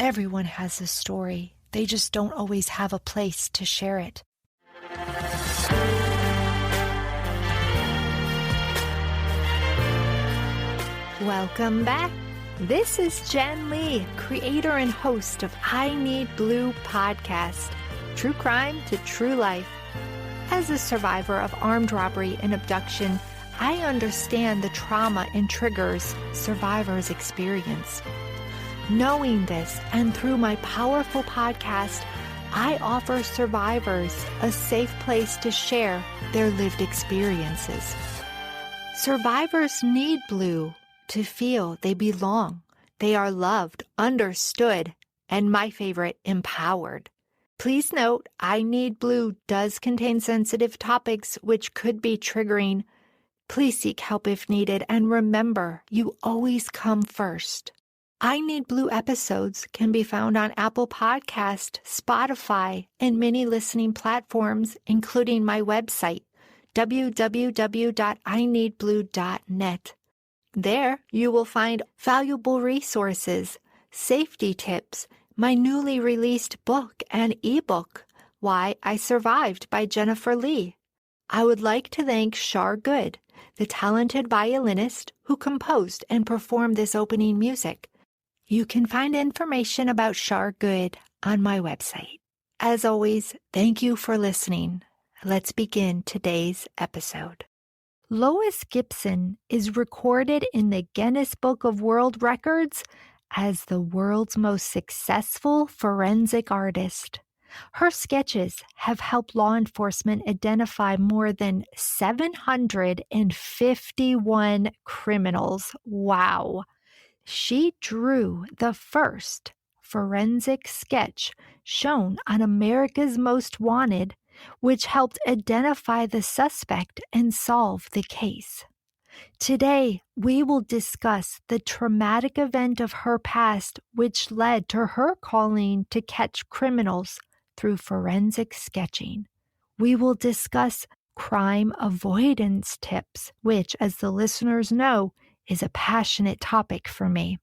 Everyone has a story. They just don't always have a place to share it. Welcome back. This is Jen Lee, creator and host of I Need Blue podcast, True Crime to True Life. As a survivor of armed robbery and abduction, I understand the trauma and triggers survivors experience. Knowing this, and through my powerful podcast, I offer survivors a safe place to share their lived experiences. Survivors need blue to feel they belong, they are loved, understood, and my favorite, empowered. Please note, I Need Blue does contain sensitive topics which could be triggering. Please seek help if needed, and remember, you always come first. I Need Blue episodes can be found on Apple Podcast, Spotify, and many listening platforms, including my website, www.ineedblue.net. There, you will find valuable resources, safety tips, my newly released book and ebook, Why I Survived by Jennifer Lee. I would like to thank Shar Good, the talented violinist who composed and performed this opening music. You can find information about Shar Good on my website. As always, thank you for listening. Let's begin today's episode. Lois Gibson is recorded in the Guinness Book of World Records as the world's most successful forensic artist. Her sketches have helped law enforcement identify more than 751 criminals. Wow! She drew the first forensic sketch shown on America's Most Wanted, which helped identify the suspect and solve the case. Today, we will discuss the traumatic event of her past, which led to her calling to catch criminals through forensic sketching. We will discuss crime avoidance tips, which, as the listeners know, is a passionate topic for me.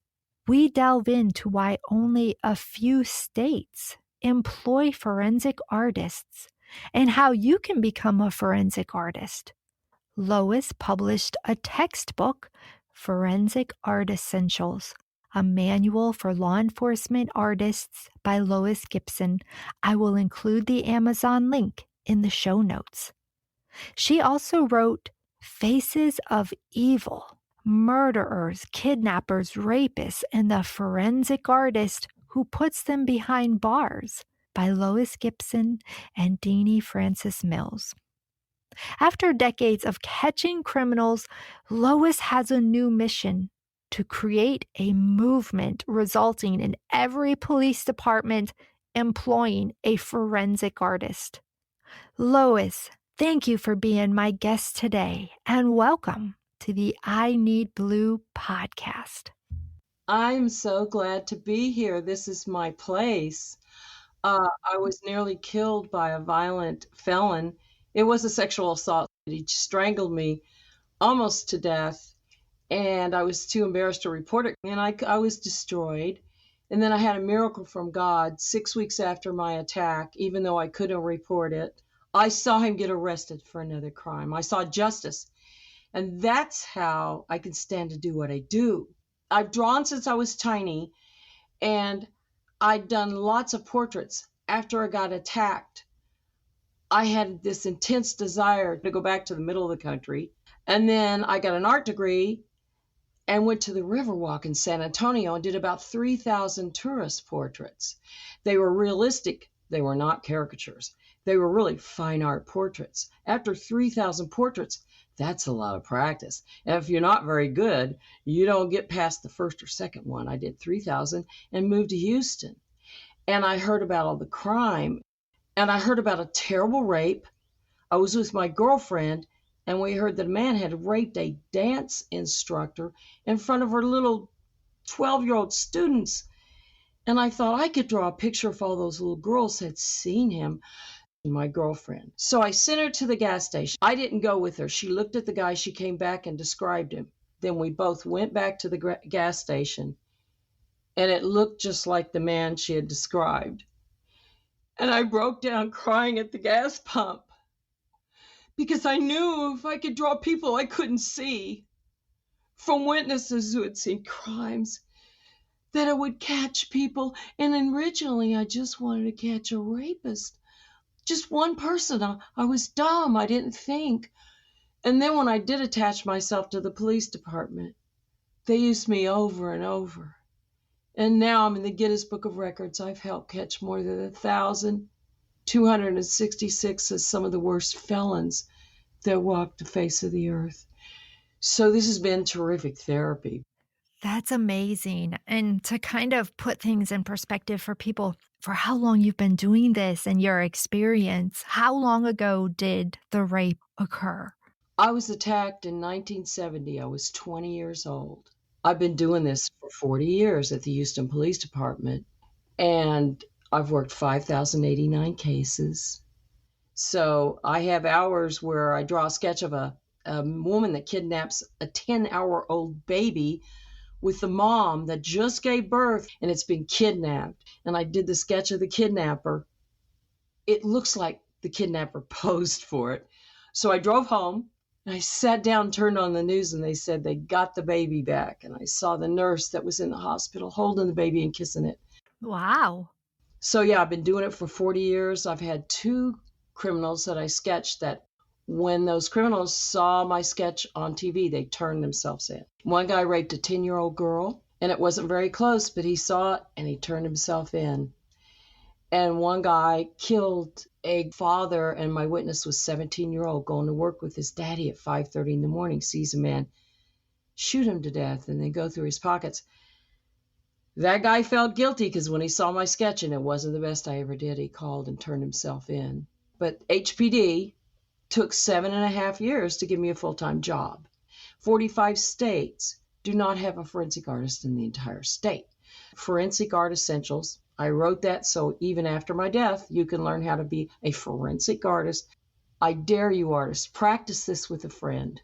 We delve into why only a few states employ forensic artists and how you can become a forensic artist. Lois published a textbook, Forensic Art Essentials, a manual for law enforcement artists by Lois Gibson. I will include the Amazon link in the show notes. She also wrote Faces of Evil, Murderers, Kidnappers, Rapists, and the Forensic Artist Who Puts Them Behind Bars by Lois Gibson and Deanie Francis Mills. After decades of catching criminals, Lois has a new mission: to create a movement resulting in every police department employing a forensic artist. Lois, thank you for being my guest today, and welcome to the I Need Blue podcast. I'm so glad to be here. This is my place. I was nearly killed by a violent felon. It was a sexual assault. He strangled me almost to death, and I was too embarrassed to report it, and I was destroyed. And then I had a miracle from God 6 weeks after my attack, even though I couldn't report it. I saw him get arrested for another crime. I saw justice. And that's how I can stand to do what I do. I've drawn since I was tiny, and I'd done lots of portraits. After I got attacked, I had this intense desire to go back to the middle of the country. And then I got an art degree and went to the Riverwalk in San Antonio and did about 3,000 tourist portraits. They were realistic. They were not caricatures. They were really fine art portraits. After 3,000 portraits, that's a lot of practice. And if you're not very good, you don't get past the first or second one. I did 3,000 and moved to Houston. And I heard about all the crime. And I heard about a terrible rape. I was with my girlfriend, and we heard that a man had raped a dance instructor in front of her little 12-year-old students. And I thought I could draw a picture if all those little girls had seen him. My girlfriend. So I sent her to the gas station. I didn't go with her. She looked at the guy. She came back and described him. Then we both went back to the gas station. and it looked just like the man she had described. And I broke down crying at the gas pump because I knew if I could draw people I couldn't see from witnesses who had seen crimes, that I would catch people. And originally, I just wanted to catch a rapist. Just one person. I was dumb. I didn't think. And then when I did attach myself to the police department, they used me over and over. And now I'm in the Guinness Book of Records. I've helped catch more than 1,266 of some of the worst felons that walk the face of the earth. So this has been terrific therapy. That's amazing. And to kind of put things in perspective for people, for how long you've been doing this and your experience, how long ago did the rape occur? I was attacked in 1970. I was 20 years old. I've been doing this for 40 years at the Houston Police Department, and I've worked 5,089 cases. So I have hours where I draw a sketch of a woman that kidnaps a 10-hour-old baby with the mom that just gave birth and it's been kidnapped. And I did the sketch of the kidnapper. It looks like the kidnapper posed for it. So I drove home and I sat down and turned on the news and they said they got the baby back. And I saw the nurse that was in the hospital holding the baby and kissing it. Wow. So yeah, I've been doing it for 40 years. I've had 2 criminals that I sketched that when those criminals saw my sketch on TV, they turned themselves in. One guy raped a 10-year-old girl, and it wasn't very close, but he saw it and he turned himself in. And one guy killed a father, and my witness was 17-year-old going to work with his daddy at 5:30 in the morning, sees a man shoot him to death and then go through his pockets. That guy felt guilty because when he saw my sketch, and it wasn't the best I ever did, he called and turned himself in. But HPD took 7.5 years to give me a full-time job. 45 states do not have a forensic artist in the entire state. Forensic Art Essentials, I wrote that so even after my death, you can learn how to be a forensic artist. I dare you, artists, practice this with a friend.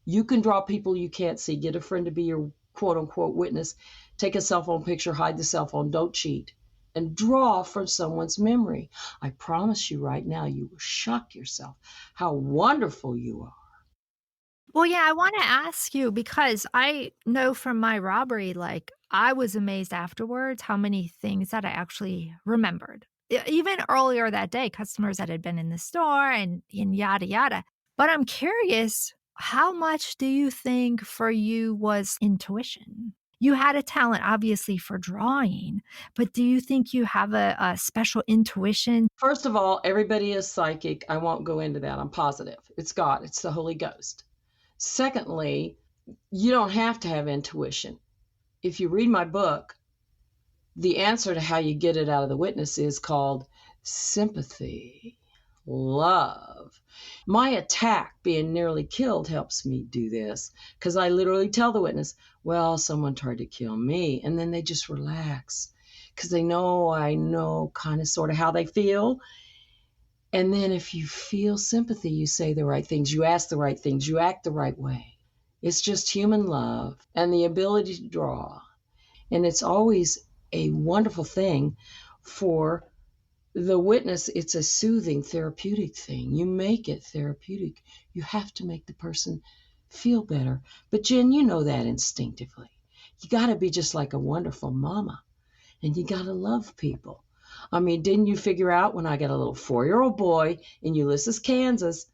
You can draw people you can't see. Get a friend to be your quote-unquote witness. Take a cell phone picture, hide the cell phone, don't cheat, and draw from someone's memory. I promise you right now, you will shock yourself how wonderful you are. Well, yeah, I wanna ask you because I know from my robbery, like, I was amazed afterwards how many things that I actually remembered. Even earlier that day, customers that had been in the store and yada, yada. But I'm curious, how much do you think for you was intuition? You had a talent, obviously, for drawing, but do you think you have a special intuition? First of all, everybody is psychic. I won't go into that. I'm positive. It's God, it's the Holy Ghost. Secondly, you don't have to have intuition. If you read my book, the answer to how you get it out of the witness is called sympathy, love. My attack, being nearly killed, helps me do this because I literally tell the witness, well, someone tried to kill me. And then they just relax because they know I know kind of sort of how they feel. And then if you feel sympathy, you say the right things, you ask the right things, you act the right way. It's just human love and the ability to draw. And it's always a wonderful thing for the witness. It's a soothing, therapeutic thing. You make it therapeutic. You have to make the person feel better. But Jen, you know that instinctively. You got to be just like a wonderful mama, and you got to love people. I mean, didn't you figure out when I got a little 4-year-old boy in Ulysses, Kansas,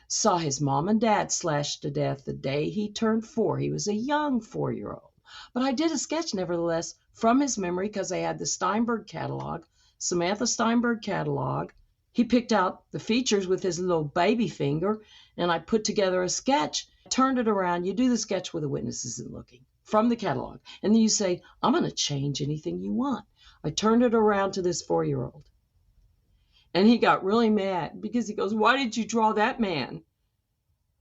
saw his mom and dad slashed to death the day he turned 4. He was a young 4-year-old. But I did a sketch, nevertheless, from his memory because I had the Steinberg catalog, Samantha Steinberg catalog. He picked out the features with his little baby finger, and I put together a sketch, turned it around. You do the sketch where the witness isn't looking from the catalog. And then you say, I'm going to change anything you want. I turned it around to this 4-year-old. And he got really mad because he goes, why did you draw that man?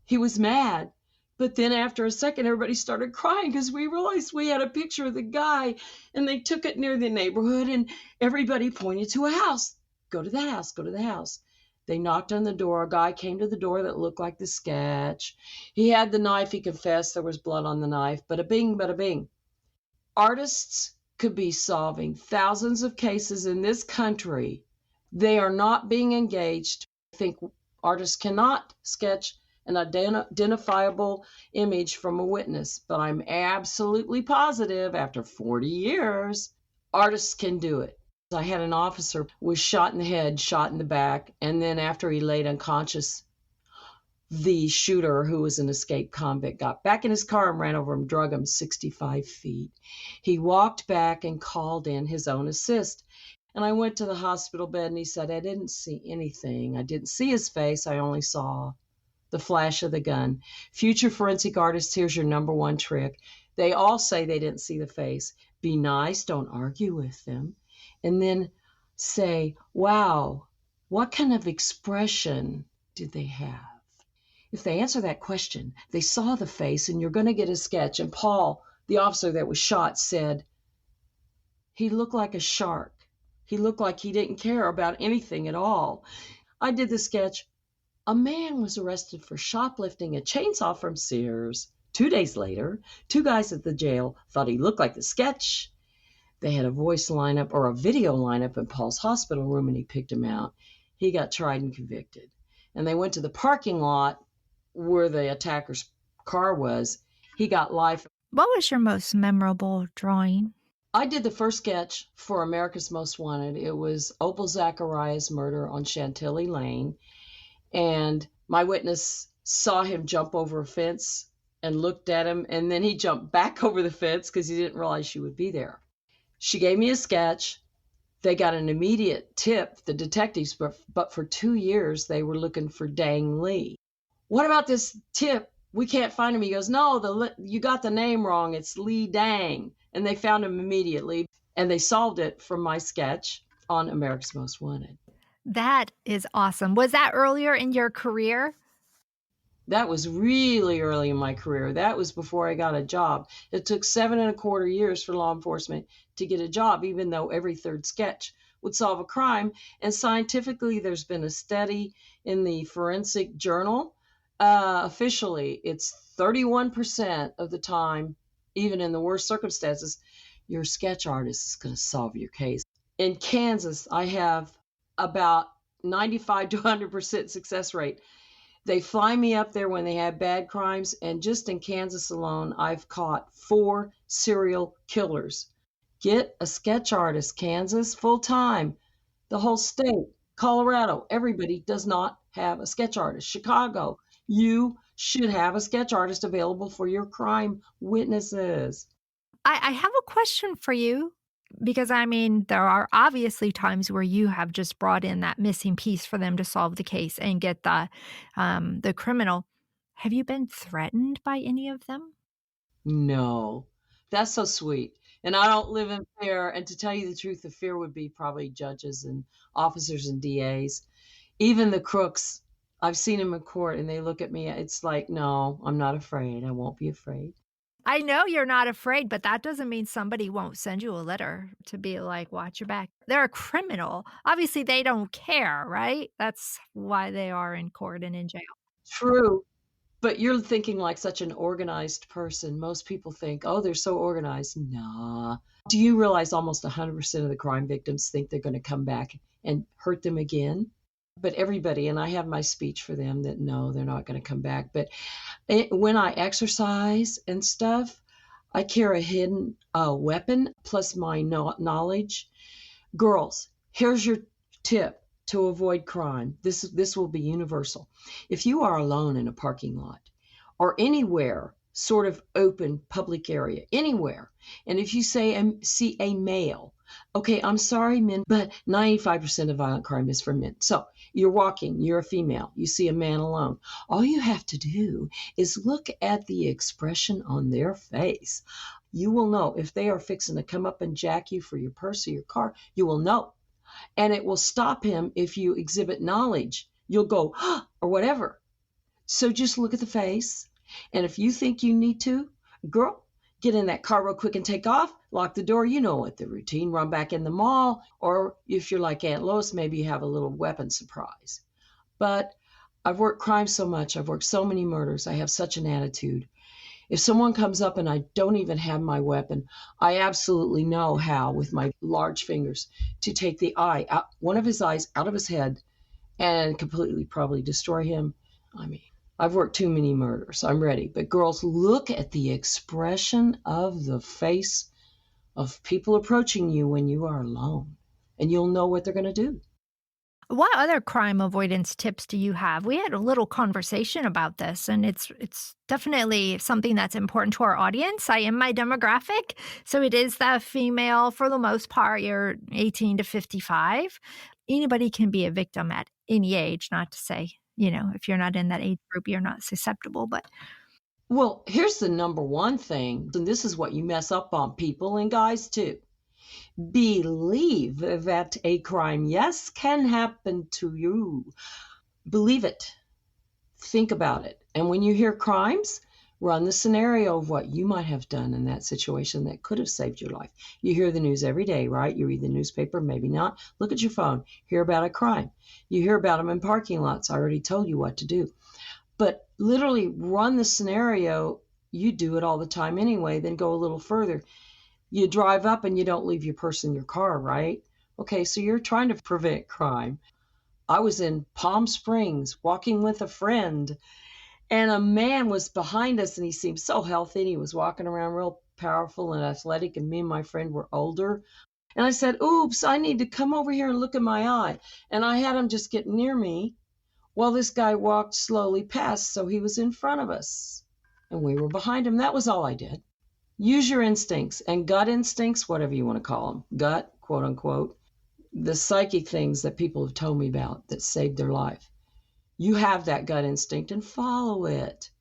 He was mad. But then after a second, everybody started crying because we realized we had a picture of the guy and they took it near the neighborhood and everybody pointed to a house. Go to the house, go to the house. They knocked on the door. A guy came to the door that looked like the sketch. He had the knife. He confessed there was blood on the knife. Bada bing, bada bing. Artists could be solving thousands of cases in this country. They are not being engaged. I think artists cannot sketch an identifiable image from a witness, but I'm absolutely positive after 40 years, artists can do it. I had an officer was shot in the head, shot in the back, and then after he laid unconscious, the shooter, who was an escaped convict, got back in his car and ran over him, drug him 65 feet. He walked back and called in his own assist. And I went to the hospital bed and he said, I didn't see anything. I didn't see his face. I only saw the flash of the gun. Future forensic artists, here's your number one trick. They all say they didn't see the face. Be nice, don't argue with them. And then say, wow, what kind of expression did they have? If they answer that question, they saw the face and you're going to get a sketch. And Paul, the officer that was shot, said, he looked like a shark. He looked like he didn't care about anything at all. I did the sketch. A man was arrested for shoplifting a chainsaw from Sears. 2 days later, 2 guys at the jail thought he looked like the sketch. They had a voice lineup or a video lineup in Paul's hospital room and he picked him out. He got tried and convicted. And they went to the parking lot where the attacker's car was. He got life. What was your most memorable drawing? I did the first sketch for America's Most Wanted. It was Opal Zachariah's murder on Chantilly Lane. And my witness saw him jump over a fence and looked at him. And then he jumped back over the fence because he didn't realize she would be there. She gave me a sketch. They got an immediate tip, the detectives, but for 2 years, they were looking for Dang Lee. What about this tip? We can't find him. He goes, no, you got the name wrong. It's Lee Dang. And they found him immediately. And they solved it from my sketch on America's Most Wanted. That is awesome. Was that earlier in your career? That was really early in my career. That was before I got a job. It took 7.25 years for law enforcement to get a job, even though every third sketch would solve a crime. And scientifically, there's been a study in the Forensic Journal. Officially, it's 31% of the time, even in the worst circumstances, your sketch artist is going to solve your case. In Kansas, I have about 95 to 100% success rate. They fly me up there when they have bad crimes, and just in Kansas alone, I've caught 4 serial killers. Get a sketch artist, Kansas, full time. The whole state, Colorado, everybody does not have a sketch artist. Chicago, you should have a sketch artist available for your crime witnesses. I have a question for you because, I mean, there are obviously times where you have just brought in that missing piece for them to solve the case and get the criminal. Have you been threatened by any of them? No, that's so sweet. And I don't live in fear. And to tell you the truth, the fear would be probably judges and officers and DAs. Even the crooks, I've seen them in court and they look at me. It's like, no, I'm not afraid. I won't be afraid. I know you're not afraid, but that doesn't mean somebody won't send you a letter to be like, watch your back. They're a criminal. Obviously, they don't care, right? That's why they are in court and in jail. True. But you're thinking like such an organized person. Most people think, oh, they're so organized. Nah. Do you realize almost 100% of the crime victims think they're going to come back and hurt them again? But everybody, and I have my speech for them that no, they're not going to come back. But when I exercise and stuff, I carry a hidden weapon plus my knowledge. Girls, here's your tip to avoid crime. This will be universal. If you are alone in a parking lot or anywhere, sort of open public area, anywhere, and if you see a male, okay, I'm sorry, men, but 95% of violent crime is for men. So you're walking, you're a female, you see a man alone. All you have to do is look at the expression on their face. You will know if they are fixing to come up and jack you for your purse or your car, you will know. And it will stop him if you exhibit knowledge. You'll go, or whatever. So just look at the face. And if you think you need to, girl, get in that car real quick and take off, lock the door. You know what the routine, run back in the mall. Or if you're like Aunt Lois, maybe you have a little weapon surprise. But I've worked crime so much. I've worked so many murders. I have such an attitude. If someone comes up and I don't even have my weapon, I absolutely know how, with my large fingers, to take the eye out, one of his eyes out of his head and completely probably destroy him. I mean, I've worked too many murders. I'm ready. But girls, look at the expression of the face of people approaching you when you are alone, and you'll know what they're going to do. What other crime avoidance tips do you have? We had a little conversation about this, and it's definitely something that's important to our audience. I am my demographic, so it is the female for the most part. You're 18 to 55. Anybody can be a victim at any age, not to say, if you're not in that age group, you're not susceptible, but Well, here's the number one thing, and this is what you mess up on, people and guys too. Believe that a crime, yes, can happen to you. Believe it. Think about it. And when you hear crimes, run the scenario of what you might have done in that situation that could have saved your life. You hear the news every day, right? You read the newspaper, maybe not. Look at your phone, hear about a crime. You hear about them in parking lots. I already told you what to do. But literally run the scenario. You do it all the time anyway, then go a little further. You drive up and you don't leave your purse in your car, right? Okay, so you're trying to prevent crime. I was in Palm Springs walking with a friend, and a man was behind us, and he seemed so healthy. And he was walking around real powerful and athletic, and me and my friend were older. And I said, oops, I need to come over here and look at my eye. And I had him just get near me while this guy walked slowly past, so he was in front of us, and we were behind him. That was all I did. Use your instincts and gut instincts, whatever you want to call them, gut, quote unquote, the psychic things that people have told me about that saved their life. You have that gut instinct and follow it.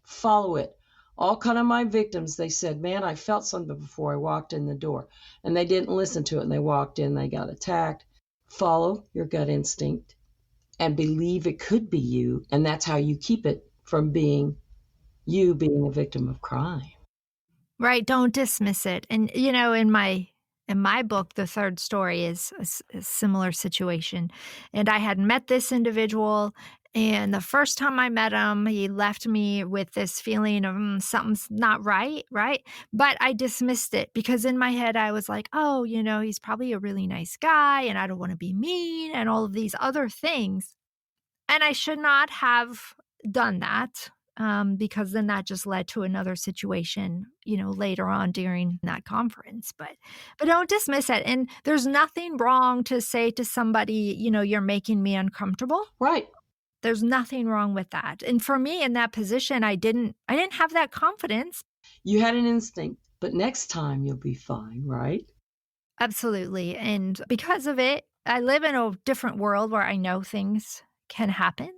Follow it. All kind of my victims, they said, man, I felt something before I walked in the door. And they didn't listen to it, and they walked in, they got attacked. Follow your gut instinct and believe it could be you. And that's how you keep it from being you being a victim of crime. right, don't dismiss it. And in my book, the third story is a similar situation. And I had met this individual, and the first time I met him, he left me with this feeling of something's not right, right? But I dismissed it because in my head I was like, oh, he's probably a really nice guy, and I don't want to be mean, and all of these other things. And I should not have done that, because then that just led to another situation, later on during that conference. But don't dismiss it. And there's nothing wrong to say to somebody, you're making me uncomfortable. Right. There's nothing wrong with that. And for me in that position, I didn't have that confidence. You had an instinct, but next time you'll be fine, right? Absolutely. And because of it, I live in a different world where I know things can happen.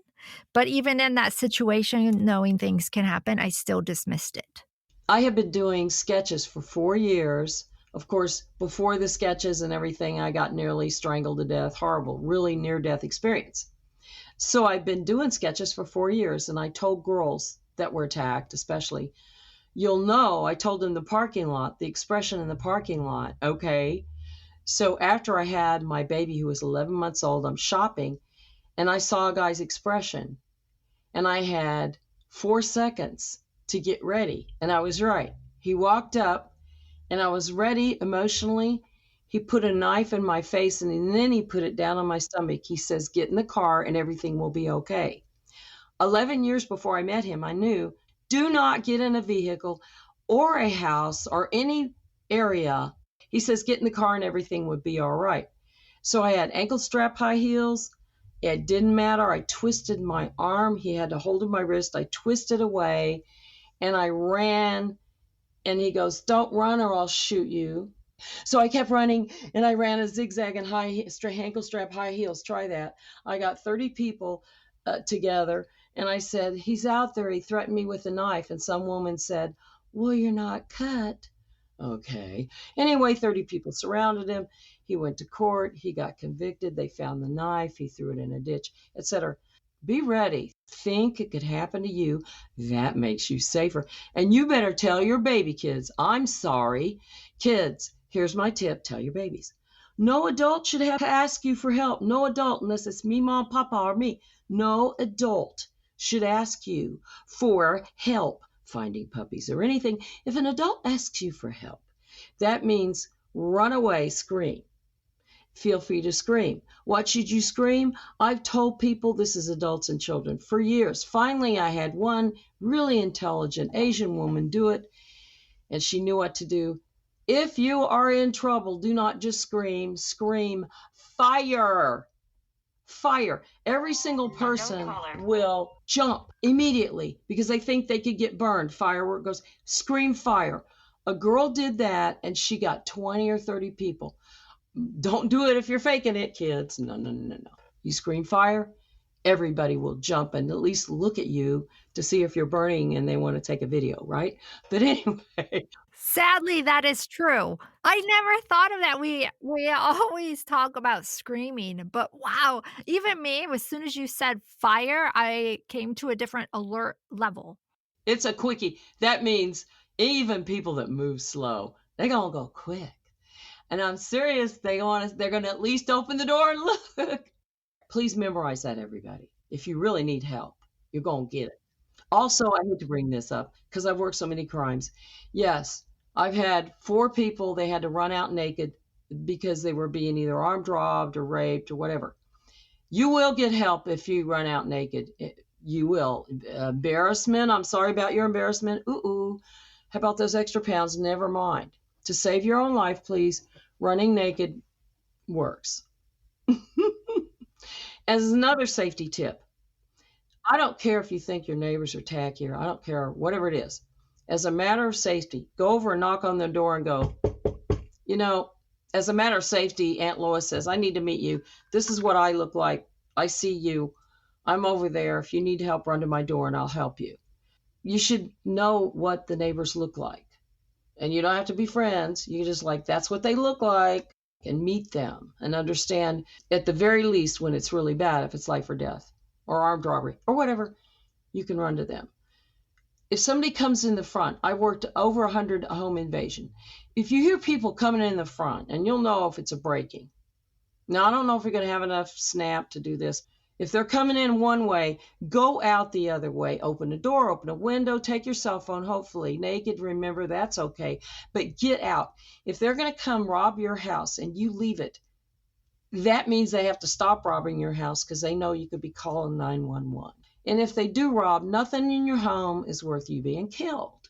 But even in that situation, knowing things can happen, I still dismissed it. I have been doing sketches for 4 years. Of course, before the sketches and everything, I got nearly strangled to death. Horrible, really near-death experience. So I've been doing sketches for 4 years, and I told girls that were attacked, especially, you'll know, I told them the parking lot, the expression in the parking lot, okay? So after I had my baby who was 11 months old, I'm shopping, and I saw a guy's expression, and I had 4 seconds to get ready, and I was right. He walked up, and I was ready emotionally. He put a knife in my face, and then he put it down on my stomach. He says, get in the car, and everything will be okay. 11 years before I met him, I knew, do not get in a vehicle or a house or any area. He says, get in the car, and everything would be all right. So I had ankle strap high heels. It didn't matter. I twisted my arm. He had a hold of my wrist. I twisted away, and I ran, and he goes, don't run or I'll shoot you. So I kept running, and I ran a zigzag and ankle strap high heels. Try that. I got 30 people together, and I said, he's out there. He threatened me with a knife. And some woman said, well, you're not cut. Okay. Anyway, 30 people surrounded him. He went to court. He got convicted. They found the knife. He threw it in a ditch, etc. Be ready. Think it could happen to you. That makes you safer. And you better tell your baby kids, I'm sorry. Kids, here's my tip. Tell your babies. No adult should have to ask you for help. No adult, unless it's me, mom, papa, or me. No adult should ask you for help finding puppies or anything. If an adult asks you for help, that means run away, scream. Feel free to scream. What should you scream? I've told people, this is adults and children, for years. Finally, I had one really intelligent Asian woman do it, and she knew what to do. If you are in trouble, do not just scream, scream fire. Fire. Every single person will jump immediately because they think they could get burned. Firework goes, scream fire. A girl did that and she got 20 or 30 people. Don't do it if you're faking it, kids. No, no, no, no. You scream fire, everybody will jump and at least look at you to see if you're burning and they want to take a video, right? But anyway, Sadly, that is true. I never thought of that. We always talk about screaming, but wow, even me, as soon as you said fire, I came to a different alert level. it's a quickie. That means even people that move slow, they're going to go quick. And I'm serious, they're going to at least open the door and look. Please memorize that, everybody. If you really need help, you're going to get it. Also, I need to bring this up because I've worked so many crimes. Yes, I've had 4 people, they had to run out naked because they were being either armed robbed or raped or whatever. You will get help if you run out naked. You will. Embarrassment, I'm sorry about your embarrassment. Ooh. How about those extra pounds? Never mind. To save your own life, please, running naked works. As another safety tip, I don't care if you think your neighbors are tacky or I don't care, whatever it is. As a matter of safety, go over and knock on their door and go, as a matter of safety, Aunt Lois says, I need to meet you. This is what I look like. I see you. I'm over there. If you need help, run to my door and I'll help you. You should know what the neighbors look like. And you don't have to be friends. You just that's what they look like and meet them and understand at the very least when it's really bad, if it's life or death or armed robbery or whatever, you can run to them. If somebody comes in the front, I worked over 100 home invasion. If you hear people coming in the front, and you'll know if it's a breaking. Now, I don't know if you're going to have enough snap to do this. If they're coming in one way, go out the other way. Open a door, open a window, take your cell phone, hopefully. Naked, remember, that's okay. But get out. If they're going to come rob your house and you leave it, that means they have to stop robbing your house because they know you could be calling 911. And if they do rob, nothing in your home is worth you being killed.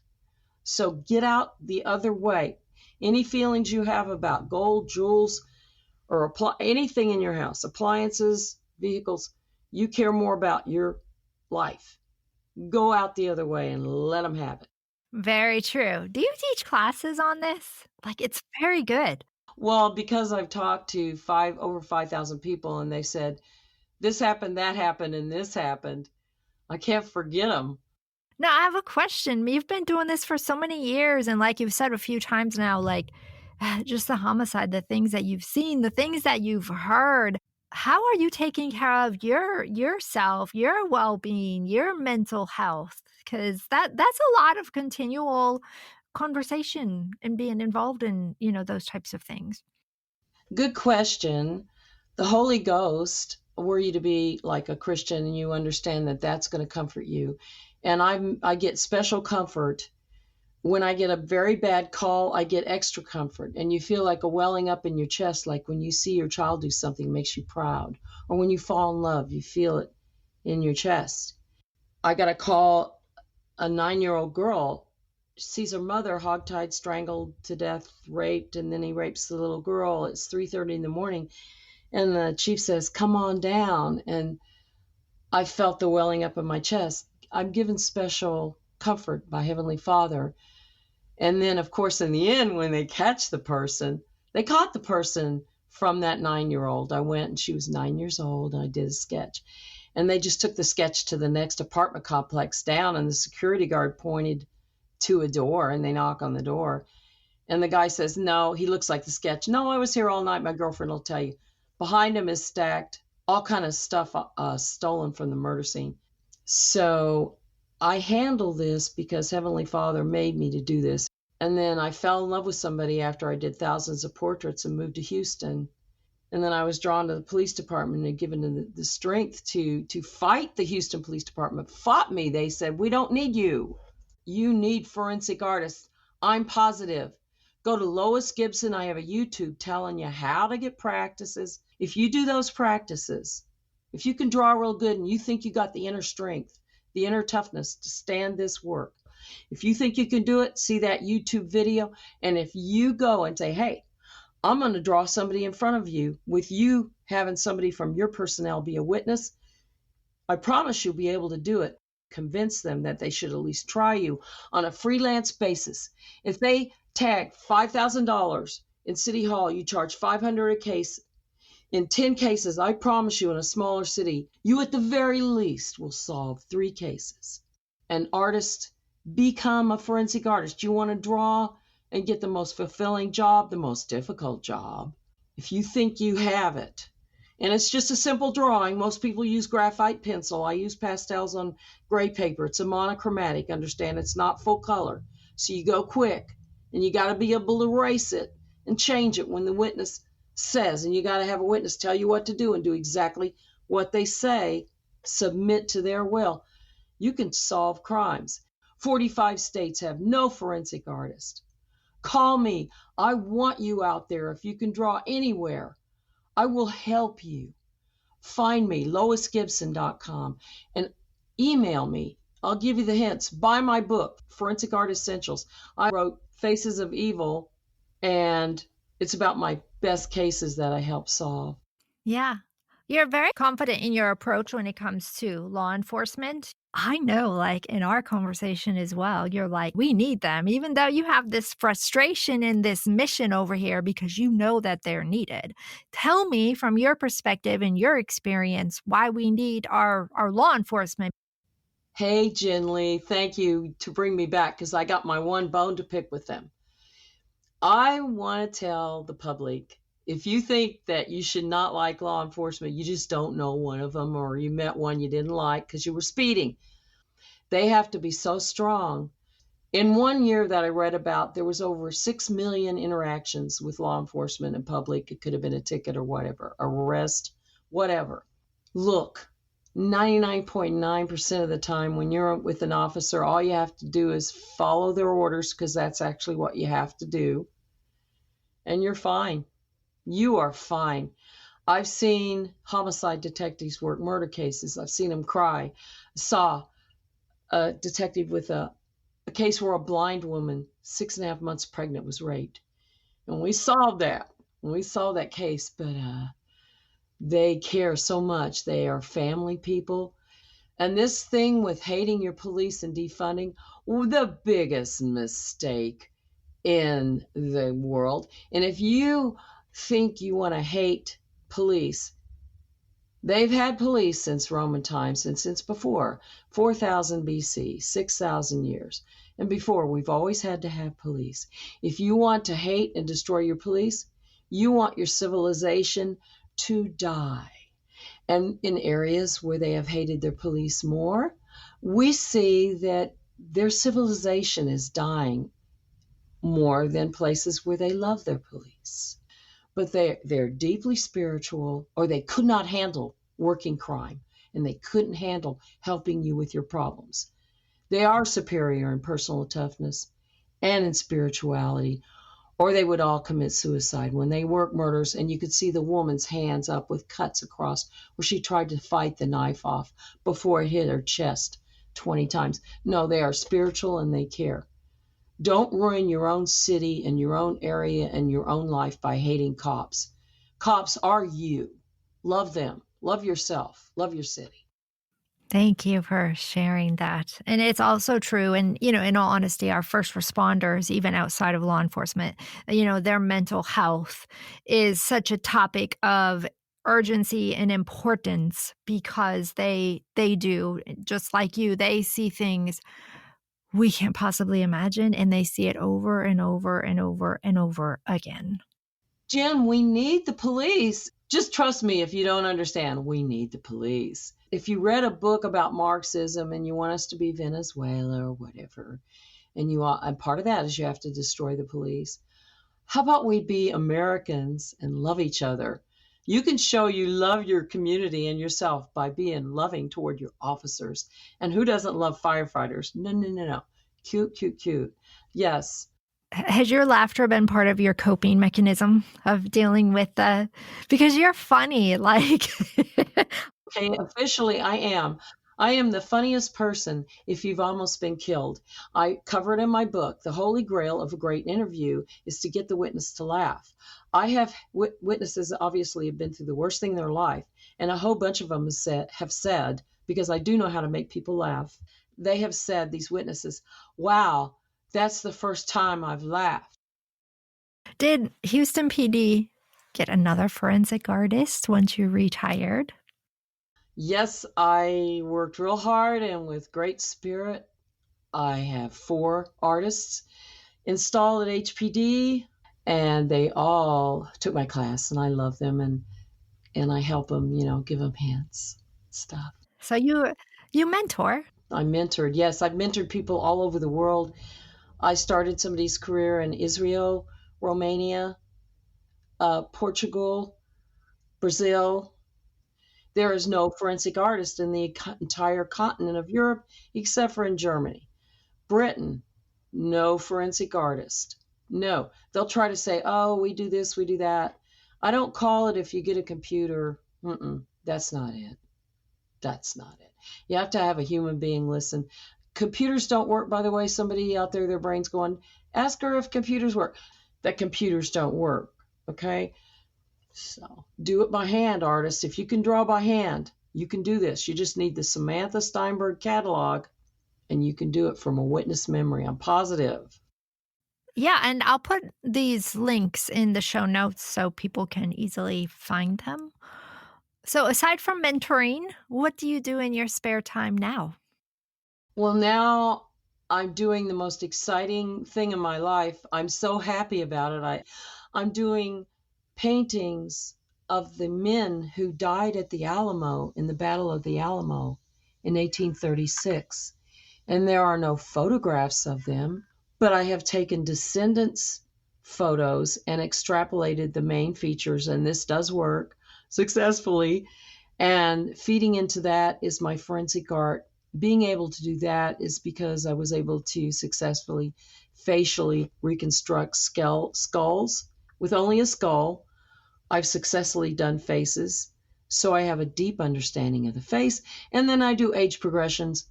So get out the other way. Any feelings you have about gold, jewels, or anything in your house, appliances, vehicles, you care more about your life. Go out the other way and let them have it. Very true. Do you teach classes on this? It's very good. Well, because I've talked to over 5,000 people and they said, this happened, that happened, and this happened, I can't forget them. Now, I have a question. You've been doing this for so many years, and like you've said a few times now, just the homicide, the things that you've seen, the things that you've heard. How are you taking care of yourself, your well-being, your mental health? Because that's a lot of continual conversation and being involved in, those types of things. Good question. The Holy Ghost, were you to be like a Christian and you understand that that's going to comfort you. And I get special comfort. When I get a very bad call, I get extra comfort. And you feel like a welling up in your chest, like when you see your child do something that makes you proud. Or when you fall in love, you feel it in your chest. I got a call, a 9-year-old girl sees her mother hogtied, strangled to death, raped, and then he rapes the little girl. It's 3:30 in the morning. And the chief says, come on down. And I felt the welling up in my chest. I'm given special comfort by Heavenly Father. And then, of course, in the end, when they catch the person, they caught the person from that 9-year-old. I went and she was 9 years old and I did a sketch. And they just took the sketch to the next apartment complex down and the security guard pointed to a door and they knock on the door. And the guy says, no, he looks like the sketch. No, I was here all night. My girlfriend will tell you. Behind him is stacked all kind of stuff stolen from the murder scene. So I handle this because Heavenly Father made me to do this. And then I fell in love with somebody after I did thousands of portraits and moved to Houston. And then I was drawn to the police department and given the strength to fight the Houston Police Department. Fought me. They said, we don't need you. You need forensic artists. I'm positive. Go to Lois Gibson. I have a YouTube telling you how to get practices. If you do those practices, if you can draw real good and you think you got the inner strength, the inner toughness to stand this work, if you think you can do it, see that YouTube video. And if you go and say, hey, I'm going to draw somebody in front of you with you having somebody from your personnel be a witness, I promise you'll be able to do it. Convince them that they should at least try you on a freelance basis. If they tag $5,000 in City Hall, you charge $500 a case. In 10 cases, I promise you, in a smaller city, you at the very least will solve 3 cases. An artist, become a forensic artist. You want to draw and get the most fulfilling job, the most difficult job. If you think you have it, and it's just a simple drawing. Most people use graphite pencil. I use pastels on gray paper. It's a monochromatic. Understand, it's not full color. So you go quick, and you got to be able to erase it and change it when the witness says, and you got to have a witness tell you what to do and do exactly what they say, submit to their will. You can solve crimes. 45 states have no forensic artist. Call me. I want you out there. If you can draw anywhere, I will help you. Find me, loisgibson.com, and email me. I'll give you the hints. Buy my book, Forensic Art Essentials. I wrote Faces of Evil, and it's about my best cases that I help solve. Yeah. You're very confident in your approach when it comes to law enforcement. I know, like in our conversation as well, you're like, we need them, even though you have this frustration and this mission over here because you know that they're needed. Tell me from your perspective and your experience why we need our law enforcement. Hey, Jen Lee, thank you to bring me back because I got my one bone to pick with them. I want to tell the public, if you think that you should not like law enforcement, you just don't know one of them, or you met one you didn't like because you were speeding. They have to be so strong. In 1 year that I read about, there was over 6 million interactions with law enforcement and public. It could have been a ticket or whatever, arrest, whatever. Look, 99.9% of the time when you're with an officer, all you have to do is follow their orders because that's actually what you have to do. And you're fine. You are fine. I've seen homicide detectives work murder cases. I've seen them cry. I saw a detective with a case where a blind woman, 6.5 months pregnant, was raped. And we solved that. We solved that case, but they care so much. They are family people. And this thing with hating your police and defunding, the biggest mistake in the world. And if you think you want to hate police, they've had police since Roman times and since before 4000 BC, 6,000 years. And before, we've always had to have police. If you want to hate and destroy your police, you want your civilization to die. And in areas where they have hated their police more, we see that their civilization is dying more than places where they love their police. But they're deeply spiritual, or they could not handle working crime, and they couldn't handle helping you with your problems. They are superior in personal toughness and in spirituality, or they would all commit suicide. When they work murders, and you could see the woman's hands up with cuts across where she tried to fight the knife off before it hit her chest 20 times. No, they are spiritual and they care. Don't ruin your own city and your own area and your own life by hating cops. Cops are you. Love them. Love yourself. Love your city. Thank you for sharing that. And it's also true. And, in all honesty, our first responders, even outside of law enforcement, their mental health is such a topic of urgency and importance because they do, just like you, they see things we can't possibly imagine, and they see it over and over and over and over again. Jen, we need the police. Just trust me if you don't understand. We need the police. If you read a book about Marxism and you want us to be Venezuela or whatever, and part of that is you have to destroy the police. How about we be Americans and love each other? You can show you love your community and yourself by being loving toward your officers. And who doesn't love firefighters? No. Cute, cute, cute. Yes. Has your laughter been part of your coping mechanism of dealing with the because you're funny, like Okay, officially, I am. I am the funniest person if you've almost been killed. I cover it in my book. The holy grail of a great interview is to get the witness to laugh. I have witnesses obviously have been through the worst thing in their life, and a whole bunch of them have said, because I do know how to make people laugh, they have said, these witnesses, wow, that's the first time I've laughed. did Houston PD get another forensic artist once you retired? Yes, I worked real hard and with great spirit. I have 4 artists installed at HPD, and they all took my class, and I love them, and I help them, give them hints, stuff. So you mentor. I mentored. Yes, I've mentored people all over the world. I started somebody's career in Israel, Romania, Portugal, Brazil. There is no forensic artist in the entire continent of Europe except for in Germany. Britain, no forensic artist. No, they'll try to say, oh, we do this, we do that. I don't call it if you get a computer. That's not it. That's not it. You have to have a human being listen. Computers don't work, by the way. Somebody out there, their brain's going, ask her if computers work. That computers don't work, okay? So do it by hand, artists. If you can draw by hand, you can do this. You just need the Samantha Steinberg catalog, and you can do it from a witness memory. I'm positive. Yeah, and I'll put these links in the show notes so people can easily find them. So, aside from mentoring, what do you do in your spare time now? Well, now I'm doing the most exciting thing in my life. I'm so happy about it. I'm doing paintings of the men who died at the Alamo in the Battle of the Alamo in 1836. And there are no photographs of them, but I have taken descendants photos and extrapolated the main features, and this does work successfully. And feeding into that is my forensic art. Being able to do that is because I was able to successfully facially reconstruct skulls with only a skull. I've successfully done faces, so I have a deep understanding of the face. And then I do age progressions.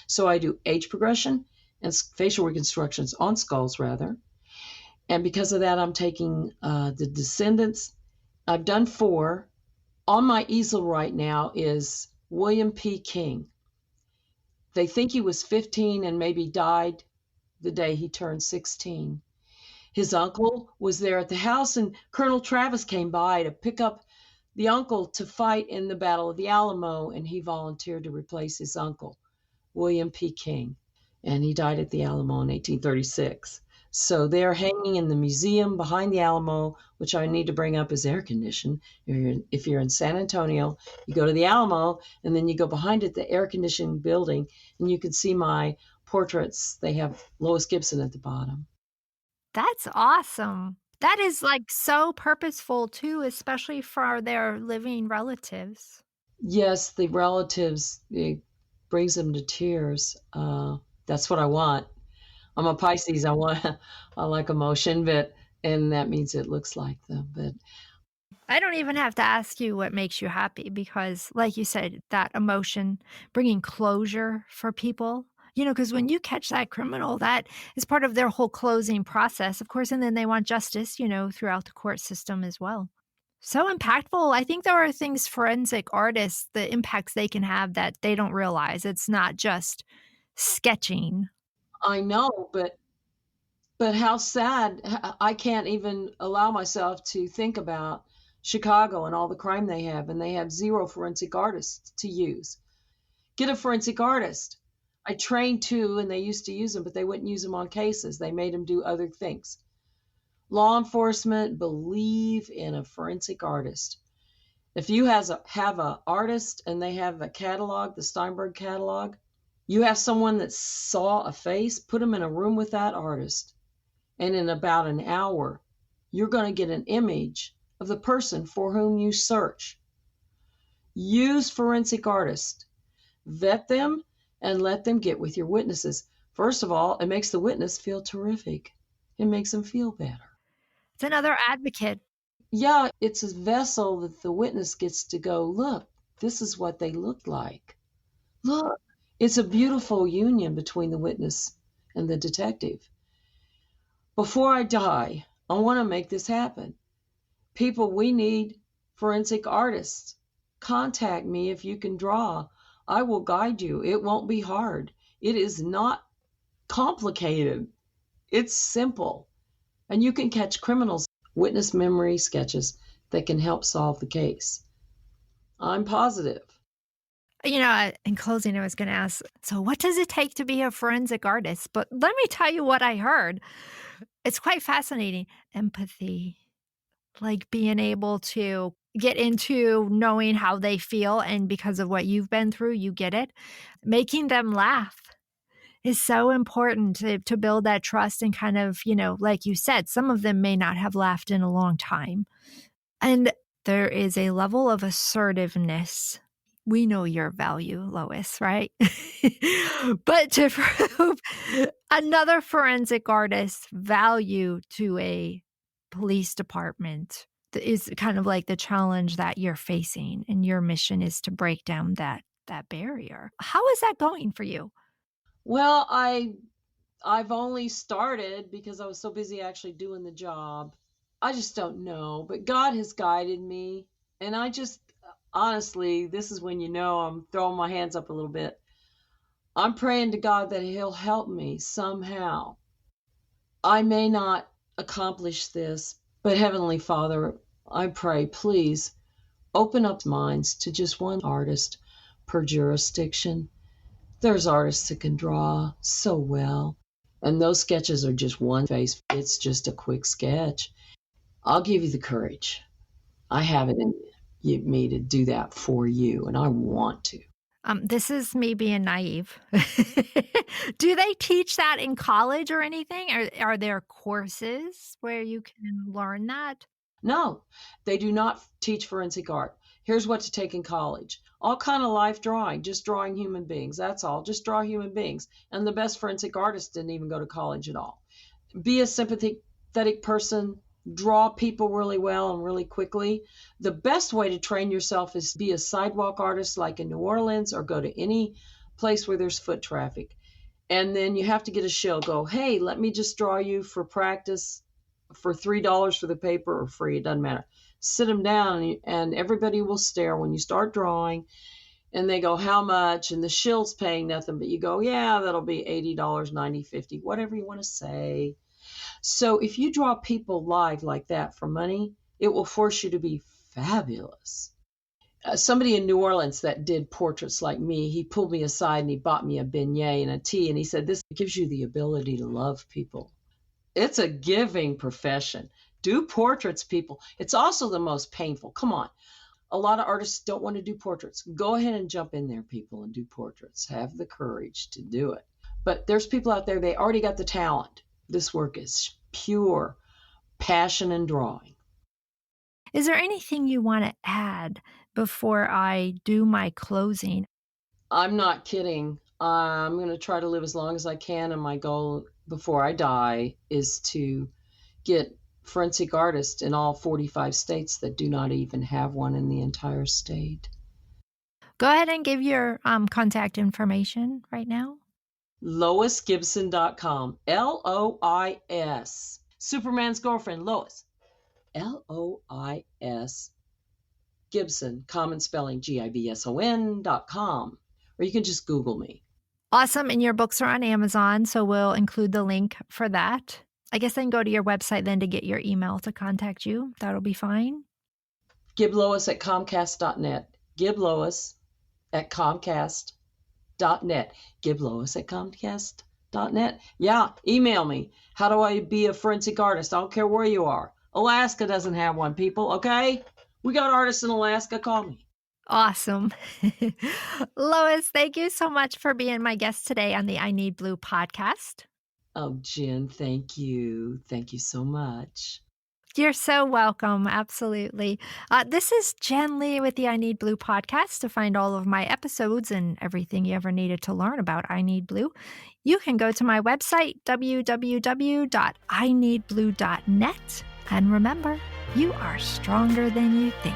So I do age progression and facial reconstructions on skulls, rather. And because of that, I'm taking the descendants. I've done 4. On my easel right now is William P. King. They think he was 15 and maybe died the day he turned 16. His uncle was there at the house, and Colonel Travis came by to pick up the uncle to fight in the Battle of the Alamo, and he volunteered to replace his uncle, William P. King. And he died at the Alamo in 1836. So they're hanging in the museum behind the Alamo, which I need to bring up as air conditioned. If you're in San Antonio, you go to the Alamo, and then you go behind it, the air conditioned building, and you can see my portraits. They have Lois Gibson at the bottom. That's awesome. That is like so purposeful too, especially for their living relatives. Yes, the relatives, it brings them to tears. That's what I want. I'm a Pisces. I like emotion, and that means it looks like them. But I don't even have to ask you what makes you happy because, like you said, that emotion, bringing closure for people, because when you catch that criminal, that is part of their whole closing process, of course, and then they want justice, throughout the court system as well. So impactful. I think there are things forensic artists, the impacts they can have that they don't realize. It's not just sketching. I know, but how sad. I can't even allow myself to think about Chicago and all the crime they have, and they have 0 forensic artists to use. Get a forensic artist. I trained 2, and they used to use them, but they wouldn't use them on cases. They made them do other things. Law enforcement, believe in a forensic artist. If you have an artist and they have a catalog, the Steinberg catalog, you have someone that saw a face, put them in a room with that artist, and in about an hour, you're going to get an image of the person for whom you search. Use forensic artists. Vet them and let them get with your witnesses. First of all, it makes the witness feel terrific. It makes them feel better. It's another advocate. Yeah, it's a vessel that the witness gets to go, look, this is what they look like. Look, it's a beautiful union between the witness and the detective. Before I die, I want to make this happen. People, we need forensic artists. Contact me if you can draw. I will guide you. It won't be hard. It is not complicated. It's simple. And you can catch criminals, witness memory sketches that can help solve the case. I'm positive. In closing, I was going to ask, so what does it take to be a forensic artist? But let me tell you what I heard. It's quite fascinating. Empathy, like being able to get into knowing how they feel. And because of what you've been through, you get it. Making them laugh is so important to build that trust and kind of, like you said, some of them may not have laughed in a long time. And there is a level of assertiveness. We know your value, Lois, right? But to prove another forensic artist's value to a police department is kind of like the challenge that you're facing, and your mission is to break down that barrier. How is that going for you? Well, I've only started because I was so busy actually doing the job. I just don't know, but God has guided me, and I just honestly, this is when I'm throwing my hands up a little bit. I'm praying to God that he'll help me somehow. I may not accomplish this, but Heavenly Father, I pray, please open up minds to just one artist per jurisdiction. There's artists that can draw so well, and those sketches are just one face. It's just a quick sketch. I'll give you the courage. I have it in me to do that for you, and I want to. This is me being naive. Do they teach that in college or anything? Are there courses where you can learn that? No, they do not teach forensic art. Here's what to take in college. All kind of life drawing, just drawing human beings. That's all. Just draw human beings. And the best forensic artists didn't even go to college at all. Be a sympathetic person, draw people really well and really quickly. The best way to train yourself is to be a sidewalk artist like in New Orleans, or go to any place where there's foot traffic. And then you have to get a shill. Go, hey, let me just draw you for practice for $3 for the paper, or free. It doesn't matter. Sit them down, and everybody will stare when you start drawing. And they go, how much? And the shill's paying nothing, but you go, yeah, that'll be $80, 90, 50, whatever you want to say. So if you draw people live like that for money, it will force you to be fabulous. Somebody in New Orleans that did portraits like me, he pulled me aside and he bought me a beignet and a tea. And he said, this gives you the ability to love people. It's a giving profession. Do portraits, people. It's also the most painful. Come on. A lot of artists don't want to do portraits. Go ahead and jump in there, people, and do portraits. Have the courage to do it. But there's people out there, they already got the talent. This work is pure passion and drawing. Is there anything you want to add before I do my closing? I'm not kidding. I'm going to try to live as long as I can, and my goal before I die is to get forensic artists in all 45 states that do not even have one in the entire state. Go ahead and give your contact information right now. LoisGibson.com. Lois. Superman's girlfriend, Lois. Lois Gibson, common spelling, Gibson.com. Or you can just Google me. Awesome. And your books are on Amazon, so we'll include the link for that. I guess I can go to your website then to get your email to contact you. That'll be fine. giblois at comcast.net. giblois at comcast.net. giblois at comcast.net. Yeah, email me. How do I be a forensic artist? I don't care where you are. Alaska doesn't have one, people, okay? We got artists in Alaska. Call me. Awesome. Lois, thank you so much for being my guest today on the I Need Blue podcast. Oh, Jen, thank you. Thank you so much. You're so welcome. Absolutely. This is Jen Lee with the I Need Blue podcast. To find all of my episodes and everything you ever needed to learn about I Need Blue, you can go to my website, www.ineedblue.net. And remember, you are stronger than you think.